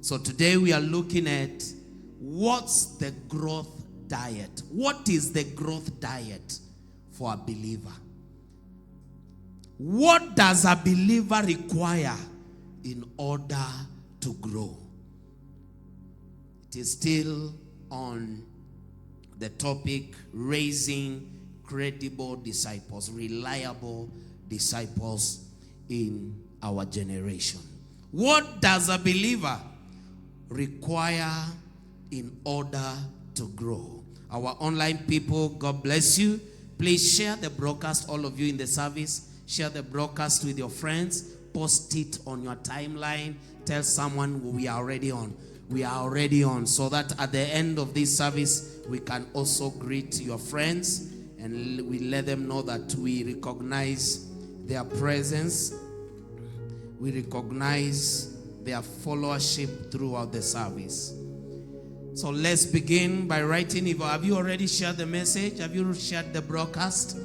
So today we are looking at what's the growth diet. What is the growth diet for a believer? What does a believer require in order to grow? It is still on the topic raising credible disciples, reliable disciples in our generation. What does a believer require in order to grow? Our online people, God bless you. Please share the broadcast, all of you in the service. Share the broadcast with your friends. Post it on your timeline. Tell someone we are already on. We are already on, so that at the end of this service, we can also greet your friends and we let them know that we recognize their presence. We recognize their followership throughout the service. So let's begin by writing. Have you already shared the message? Have you shared the broadcast?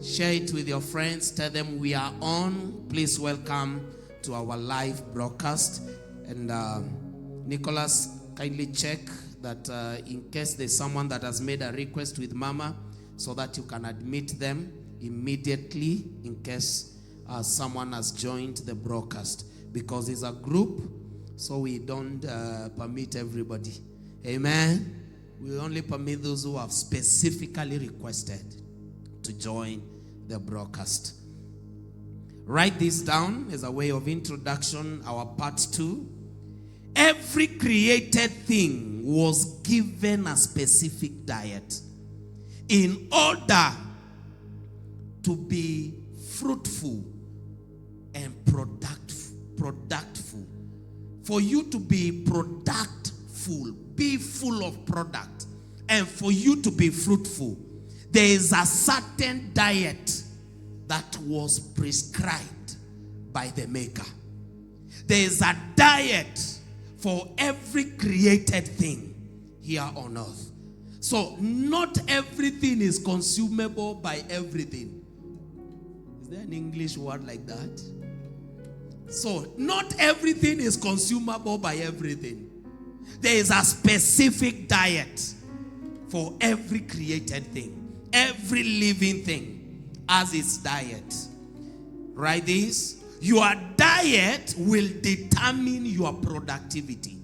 Share it with your friends. Tell them we are on. Please welcome to our live broadcast. And Nicholas, kindly check that in case there's someone that has made a request with Mama, so that you can admit them immediately in case someone has joined the broadcast. Because it's a group, so we don't permit everybody. Amen. We only permit those who have specifically requested to join the broadcast. Write this down as a way of introduction, our part 2. Every created thing was given a specific diet in order to be fruitful and productive. For you to be productful, be full of product, and for you to be fruitful, there is a certain diet that was prescribed by the Maker. There is a diet for every created thing here on earth. So not everything is consumable by everything. Is there an English word like that? So not everything is consumable by everything. There is a specific diet for every created thing. Every living thing has its diet. Write this. Your diet will determine your productivity.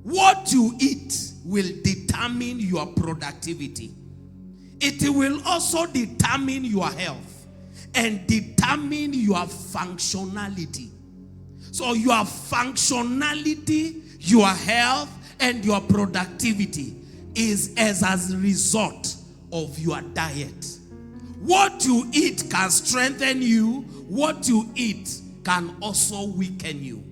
What you eat will determine your productivity. It will also determine your health and determine your functionality. So your functionality, your health, and your productivity is as a result of your diet. What you eat can strengthen you. What you eat can also weaken you.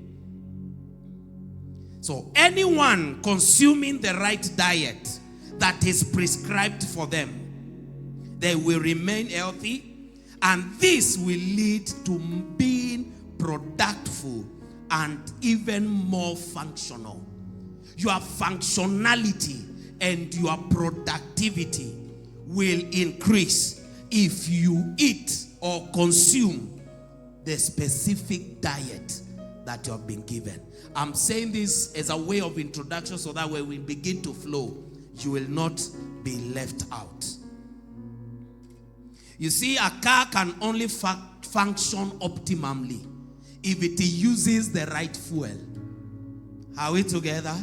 So anyone consuming the right diet that is prescribed for them, they will remain healthy, and this will lead to being productive and even more functional. Your functionality and your productivity will increase if you eat or consume the specific diet that you have been given. I'm saying this as a way of introduction so that when we begin to flow, you will not be left out. You see, a car can only function optimally if it uses the right fuel. Are we together?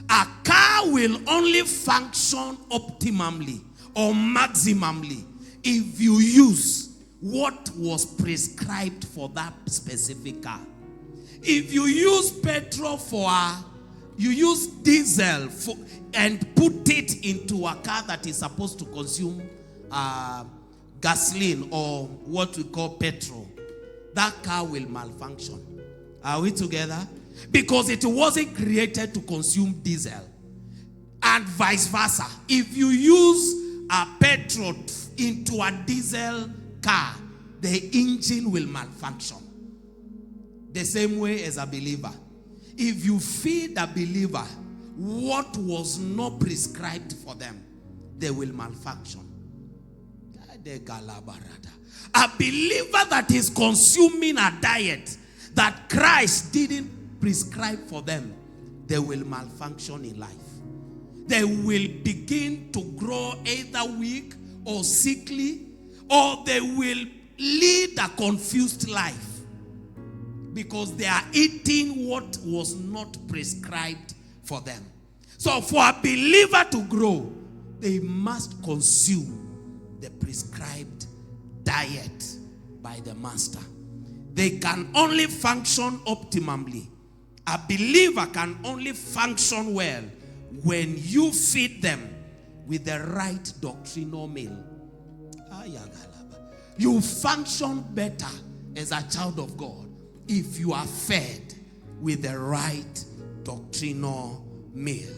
A car will only function optimally or maximally if you use what was prescribed for that specific car. If you use petrol you use diesel and put it into a car that is supposed to consume gasoline or what we call petrol, that car will malfunction. Are we together? Because it wasn't created to consume diesel. And vice versa. If you use a petrol into a diesel car, the engine will malfunction. The same way as a believer. If you feed a believer what was not prescribed for them, they will malfunction. A believer that is consuming a diet that Christ didn't prescribe for them, they will malfunction in life. They will begin to grow either weak or sickly, or they will lead a confused life because they are eating what was not prescribed for them. So for a believer to grow, they must consume the prescribed diet by the master. They can only function optimally. A believer can only function well when you feed them with the right doctrinal meal. You function better as a child of God if you are fed with the right doctrinal meal.